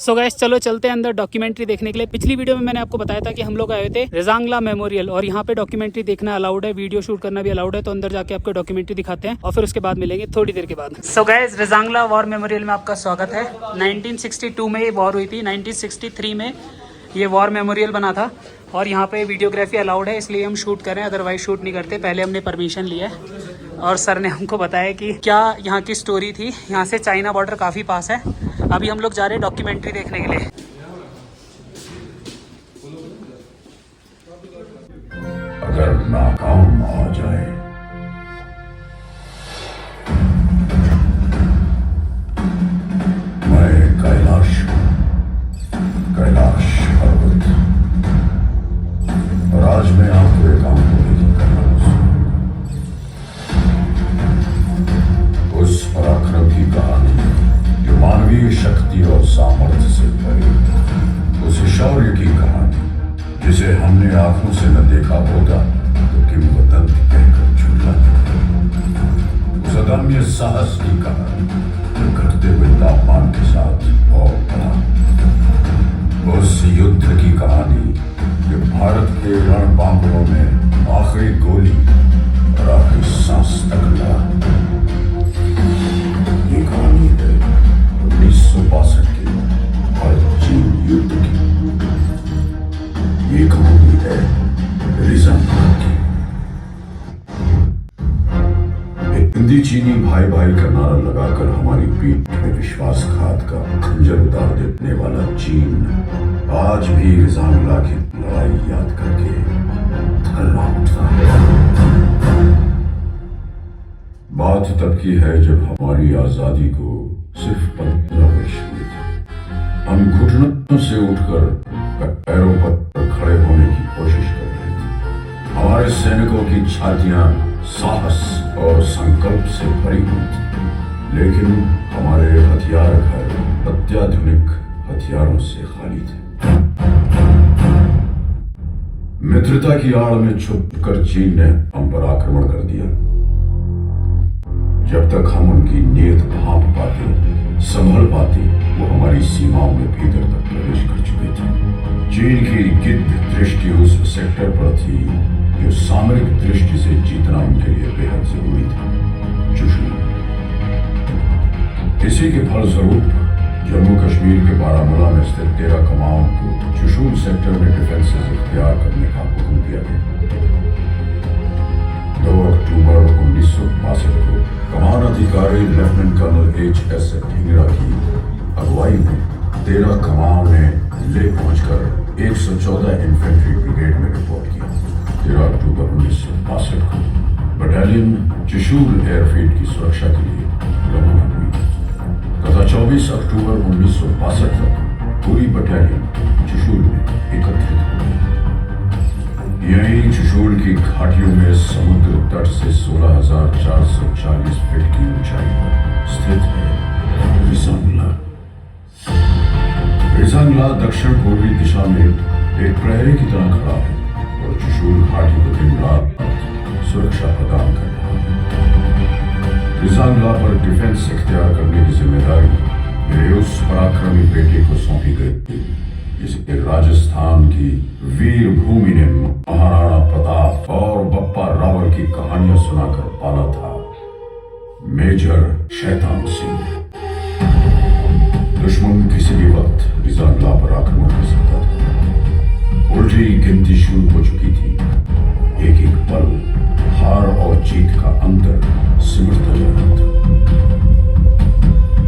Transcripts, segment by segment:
So guys चलो चलते हैं अंदर डॉक्यूमेंट्री देखने के लिए। पिछली वीडियो में मैंने आपको बताया था कि हम लोग आए थे रेजांगला मेमोरियल और यहाँ पे डॉक्यूमेंट्री देखना अलाउड है, वीडियो शूट करना भी अलाउड है। तो अंदर जाके आपको डॉक्यूमेंट्री दिखाते हैं और फिर उसके बाद मिलेंगे थोड़ी देर के बाद। So guys Rezang La war memorial में आपका स्वागत है। 1962 में ये वॉर हुई थी, 1963 में ये वॉर मेमोरियल बना था और यहाँ पे वीडियोग्राफी अलाउड है, इसलिए हम शूट करें, अदरवाइज शूट नहीं करते। पहले हमने परमिशन लिया है और सर ने हमको बताया कि क्या यहाँ की स्टोरी थी। यहाँ से चाइना बॉर्डर काफ़ी पास है। अभी हम लोग जा रहे हैं डॉक्यूमेंट्री देखने के लिए। अगर नाकाम आ जाए मैं कैलाश पर्वत और आज मैं आपको एक काम करना उस पराक्रम की कहानी जो मानवीय शक्ति और सामर्थ्य से भरी, उस शौर्य की कहानी जिसे हमने आंखों से न देखा होगा तो किंवदंती कहकर झूठा, उस अदम्य साहस की कहानी जो घटते हुए तापमान के साथ और बढ़ा, उस युद्ध की कहानी जो भारत के रणबांकुरों में आखिरी गोली और आखिरी सांस तक लड़ा। ये कहानी है 1962 की भारत चीन युद्ध की। ये कहानी है रेजांगला की। एक हिंदी चीनी भाई भाई का नारा लगाकर हमारी पीठ में विश्वासघात का खंजर उतार देने वाला चीन आज भी रेजांगला की लड़ाई याद करके थर्रा उठता है। बात तब की है जब हमारी आजादी को सिर्फ 15 वर्ष हुए थे। हम घुटनों से उठकर पैरों पर खड़े होने की कोशिश कर रहे थे। हमारे सैनिकों की छातियां साहस और संकल्प से भरी हुई थी, लेकिन हमारे हथियार घर अत्याधुनिक हथियारों से खाली थे। मित्रता की आड़ में छुपकर चीन ने हम पर आक्रमण कर दिया। जब तक हम उनकी नीयत भांप पाते, संभल पाते, वो हमारी सीमाओं में भीतर तक प्रवेश कर चुके थे। चीन की गिद्ध दृष्टि उस सेक्टर पर थी जो सामरिक दृष्टि से जीतना उनके लिए बेहद जरूरी था, चुशू। इसी के फलस्वरूप जम्मू कश्मीर के बारामूला में स्थित 13 कमांड को चुशूल सेक्टर में डिफेंसेस इख्तियार करने का हुक्म दिया गया। 2 अक्टूबर 1962 को कमान अधिकारी लेफ्टिनेंट कर्नल H.S. ढींगरा की अगुवाई में 13 कमांड ने ले पहुंचकर 114 इन्फेंट्री ब्रिगेड में रिपोर्ट किया। 13 अक्टूबर 1962 को बटालियन चुशूल एयरफील्ड की सुरक्षा के लिए रवाना हुई तथा 24 अक्टूबर 1962 तक पूरी बटालियन चुशूल में एकत्रित हो गई। यही चुशूल की घाटियों में समुद्र तट से 16,440 फीट की ऊंचाई पर स्थित है रेजांगला। रेजांगला दक्षिण पूर्वी दिशा में एक प्रहरी की तरह खड़ा है और चुशूल घाटी को दिन रात सुरक्षा प्रदान कर रहा है। रेजांगला पर डिफेंस इख्तियार करने की जिम्मेदारी मेरे उस पराक्रमी बेटे को सौंपी गई थी जिसे राजस्थान की वीर भूमि ने महाराणा प्रताप और बप्पा रावल की कहानियां सुनाकर पाला था, मेजर शैतान सिंह। दुश्मन किसी भी वक्त रेजांगला पर आक्रमण कर सकता था। उल्टी गिनती शुरू हो चुकी थी। एक एक पल हार और जीत का अंतर सिमटता जा रहा था।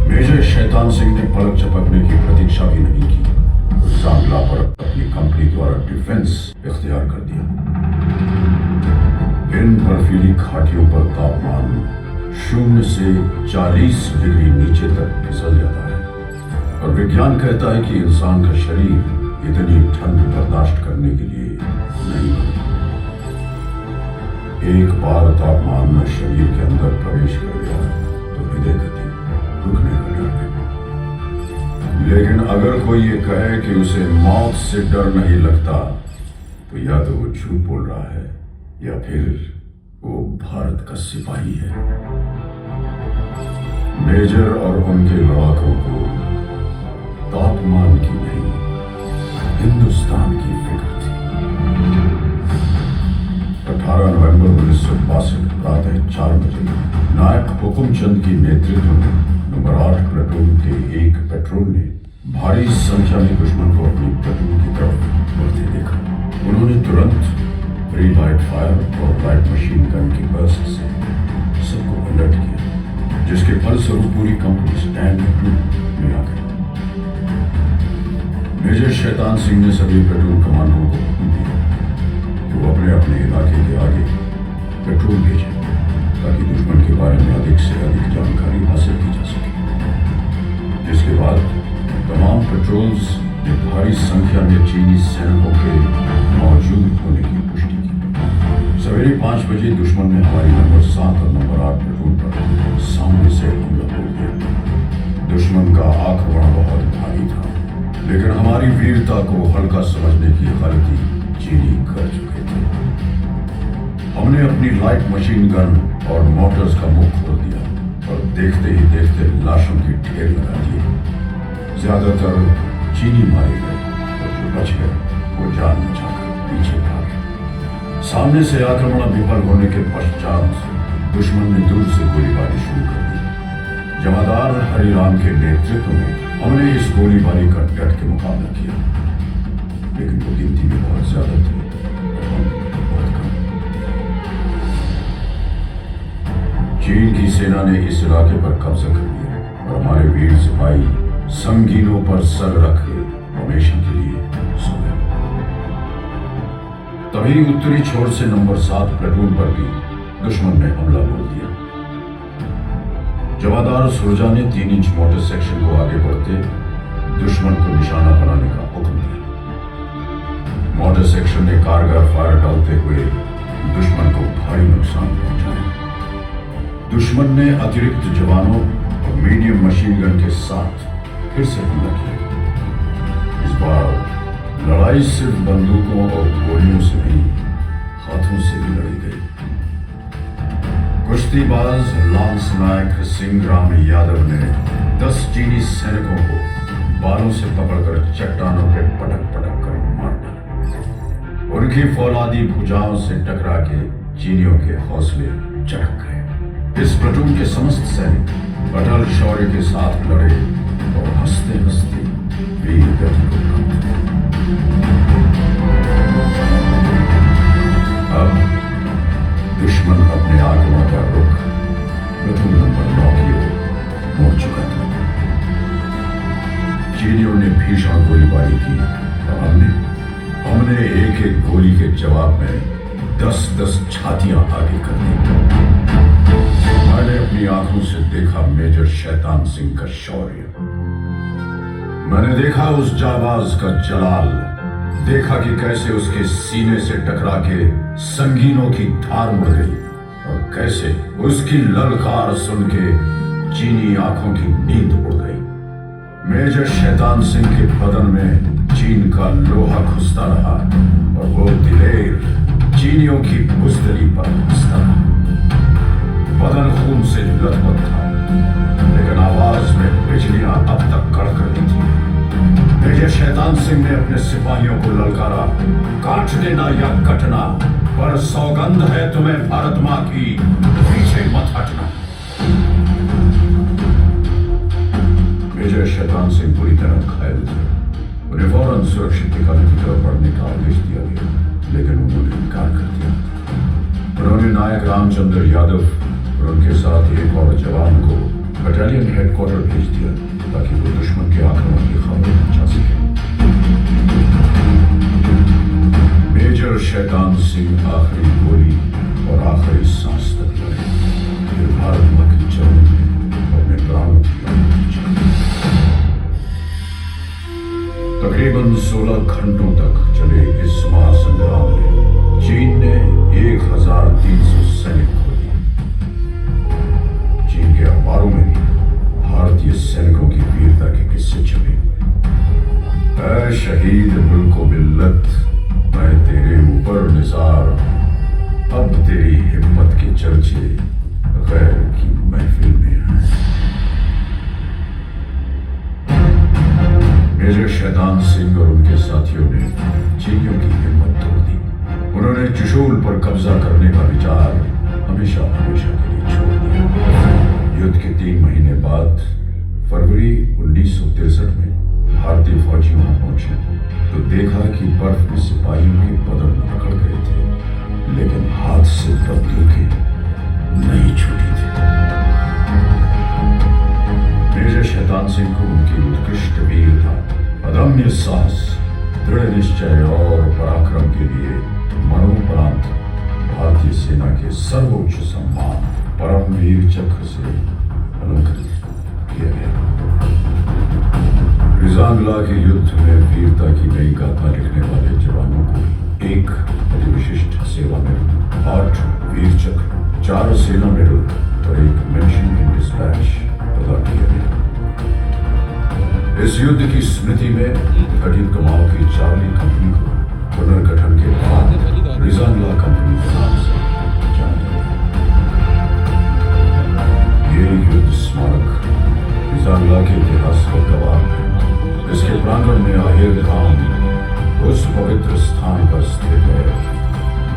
मेजर शैतान सिंह ने पलक झपकने की प्रतीक्षा भी नहीं की, रेजांगला पर अपनी कंपनी द्वारा डिफेंस इख्तियार कर दिया। इन बर्फीली घाटियों पर तापमान 0 से 40 डिग्री नीचे तक फिसल जाता है और विज्ञान कहता है कि इंसान का शरीर इतनी ठंड बर्दाश्त करने के लिए नहीं बना। एक बार तापमान में शरीर के अंदर प्रवेश कर गया तो हृदय गति रुकने का डर है। लेकिन अगर कोई ये कहे कि उसे मौत से डर नहीं लगता तो या तो वो झूठ बोल रहा है या फिर वो भारत का सिपाही है। मेजर और उनके लड़ाकों को तापमान की नहीं, हिंदुस्तान की फिक्र थी। 18 नवंबर 1962 प्रातः 4 बजे नायक हुकुमचंद की नेतृत्व में नंबर 8 प्लेटून के एक पेट्रोल ने भारी संख्या में दुश्मन को अपनी प्लेटून की तरफ बढ़ते देखा। उन्होंने तुरंत प्री लाइट फायर और लाइट मशीन गन की बर्स्ट से सबको अलर्ट किया, जिसके फलस्वरूप पूरी कंपनी स्टैंड में आ गई। मेजर शैतान सिंह ने सभी प्लेटून कमांडरों को हुक्म दिया कि वो अपने अपने इलाके के आगे पेट्रोल भेजें ताकि दुश्मन के बारे में अधिक से अधिक जानकारी हासिल की जा सके। जिसके बाद तमाम पेट्रोल्स ने भारी संख्या में चीनी सैनिकों के मौजूद होने की पुष्टि की। सवेरे 5 बजे दुश्मन ने हमारी नंबर 7 और नंबर 8 पेट्रोल पर सामने से हमला बोल दिया। दुश्मन का आक्रमण बहुत भारी था, लेकिन हमारी वीरता को हल्का समझने की गलती चीनी कर चुके थे। हमने अपनी लाइट मशीन गन और मोटर्स का मुख खोल दिया और देखते ही देखते लाशों की ढेर लगा दिए। ज्यादातर चीनी मारे गए और जो बच गए वो जान बचाकर पीछे भागे। सामने से आक्रमण विफल होने के पश्चात दुश्मन ने दूर से गोलीबारी शुरू कर दी। जमादार हरिराम के नेतृत्व में हमने इस गोलीबारी का डट के मुकाबला किया, लेकिन वो गिनती में बहुत ज्यादा थे और हम बहुत कम। चीन की सेना ने इस इलाके पर कब्जा कर लिया और हमारे वीर सिपाही संगीनों पर सर रखे हमेशा के लिए सो गए। तभी उत्तरी छोर से नंबर 7 प्लेटून पर भी दुश्मन ने हमला बोल दिया। जमादार सुरजा ने 3 इंच मोटर सेक्शन को आगे बढ़ते दुश्मन को निशाना बनाने का हुक्म दिया। मोटर सेक्शन ने कारगर फायर डालते हुए दुश्मन को भारी नुकसान पहुंचाया। दुश्मन ने अतिरिक्त जवानों और मीडियम मशीन गन के साथ फिर से हमला किया। इस बार लड़ाई सिर्फ बंदूकों और गोलियों से नहीं, हाथों से भी लड़ी गई। कुश्तीबाज लांस नायक सिंह राम यादव ने 10 चीनी सैनिकों को बालों से पकड़कर चट्टानों पे पटक पटक कर मार डाला। उनकी फौलादी भुजाओं से टकरा के चीनियों के हौसले चढ़क गए। इस प्लेटून के समस्त सैनिक अटल शौर्य के साथ लड़े और हंसते हंसते वीर गति को प्राप्त हुए। अब दुश्मन अपने आक्रमण का रुख प्लेटून नंबर 9 की ओर मोड़ चुका था। चीनियों ने भीषण गोलीबारी की और हमने एक एक गोली के जवाब में 10-10 छातियां आगे कर दी। मैंने अपनी आंखों से देखा मेजर शैतान सिंह का शौर्य। मैंने देखा उस जाबाज का जलाल, देखा कि कैसे उसके सीने से टकरा के संगीनों की धार मुड़ गई और कैसे उसकी ललकार सुन के चीनी आंखों की नींद उड़ गई। मेजर शैतान सिंह के बदन में चीन का लोहा घुसता रहा और वो दिलेर चीनियों की बुजदली पर घुसता रहा। बदन खून से लथपथ था, लेकिन आवाज में बिजलियां अब तक कड़क रही थी। मेजर शैतान सिंह ने अपने सिपाहियों को ललकारा, काट देना या कटना, पर सौगंध है तुम्हें भारत मां की, पीछे मत हटना। मेजर शैतान सिंह पूरी तरह घायल थे। उन्हें फौरन सुरक्षित ठिकाने की तरफ बढ़ने का आदेश दिया गया, लेकिन उन्होंने इनकार कर दिया। उन्होंने नायक रामचंद्र यादव और उनके साथ एक और जवान को बटालियन हेडक्वार्टर भेज दिया ताकि वो दुश्मन के आक्रमण की खबर पहुंचा सके। मेजर शैतान सिंह आखिरी गोली और आखिरी सांस तक लड़े, फिर भारत मां की चरण में अपने प्राणों की आहुति दी। तकरीबन 16 घंटों तक चले इस महासंग्राम में चीन ने 1300 सैनिक खो दिए। चीन के अखबारों में भी भारतीय सैनिकों की वीरता के किस्से छपे। ऐ शहीद मुल्को मिल्लत, मैं तेरे ऊपर निसार, अब तेरी हिम्मत के चर्चे गैर की महफिल में हैं। मेजर शैतान सिंह और उनके साथियों ने चीनियों की हिम्मत तोड़ दी। उन्होंने चुशूल पर कब्जा करने का विचार हमेशा हमेशा के लिए छोड़ दिया। युद्ध के 3 महीने बाद फरवरी 1963 में भारतीय फौजी वहां पहुंचे तो देखा कि बर्फ में सिपाहियों के बदन पकड़ गए थे, लेकिन हाथ से बंदूकें नहीं छूटी थी। मेजर शैतान सिंह को उनकी उत्कृष्ट वीरता, अदम्य साहस, दृढ़ निश्चय और पराक्रम के लिए मरणोपरांत भारतीय सेना के सर्वोच्च सम्मान परमवीर चक्र से अलंकृत किया गया। रिजांगला के युद्ध में वीरता की नई गाथा लिखने वाले जवानों को एक अति विशिष्ट सेवा मेडल, 8 वीर चक्र, 4 सेना मेडल और एक मेंशन इन डिस्पैच प्रदान किया गया। इस युद्ध की स्मृति में गठित कमाओं की चार्ली कंपनी को पुनर्गठन के बाद रिजांगला कंपनी के नाम से जाना जाता है। ये युद्ध स्मारक रिजांगला के इतिहास का गवाह है। इसके प्रांगण में आहेर गांव उस पवित्र स्थान पर स्थित है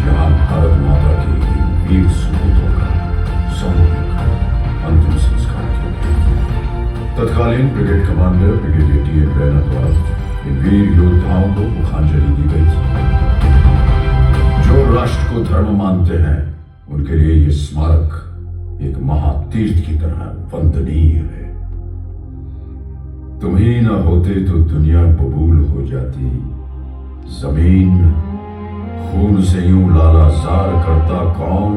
जहां भारत माता के वीर सपूतों का सामूहिक अंतिम संस्कार किया गया। तत्कालीन brigade commander brigadier TN. Raina द्वारा इन वीर योद्धाओं को मुखांजलि दी गई थी। जो राष्ट्र को धर्म मानते हैं उनके लिए ये स्मारक एक महातीर्थ की तरह वंदनीय है। तुम ही न होते तो दुनिया बबूल हो जाती, जमीन खून से यूं लालाजार करता कौन।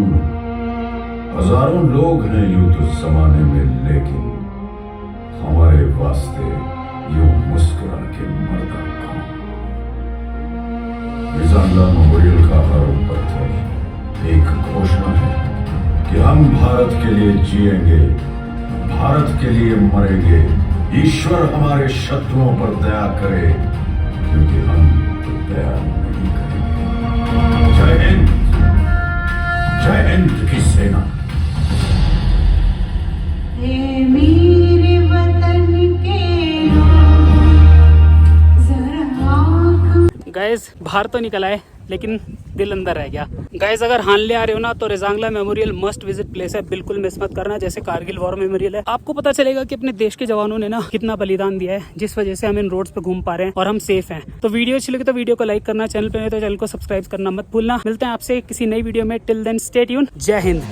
हजारों लोग हैं यूं तो जमाने में, लेकिन हमारे वास्ते यूं मुस्कुरा के मरता कौन। रिजांगला मेमोरियल का आरोप पत्र एक घोषणा है कि हम भारत के लिए जिएंगे, भारत के लिए मरेंगे। ईश्वर हमारे शत्रुओं पर दया करे, क्योंकि हम तो दया नहीं करेंगे। जय हिंद की सेना। मेरे वतन के गाइस बाहर तो निकल आए लेकिन दिल अंदर रह गया। गाइस अगर हानले आ रहे हो ना तो Rezang La memorial must visit place है, बिल्कुल मिस मत करना। जैसे कारगिल वॉर मेमोरियल है, आपको पता चलेगा कि अपने देश के जवानों ने ना कितना बलिदान दिया है, जिस वजह से हम इन रोड्स पे घूम पा रहे हैं और हम सेफ हैं। तो वीडियो अच्छी लगी तो वीडियो को लाइक करना, चैनल पे नहीं तो चैनल को सब्सक्राइब करना मत भूलना। मिलते हैं आपसे किसी नई वीडियो में। Till then stay tuned. जय हिंद।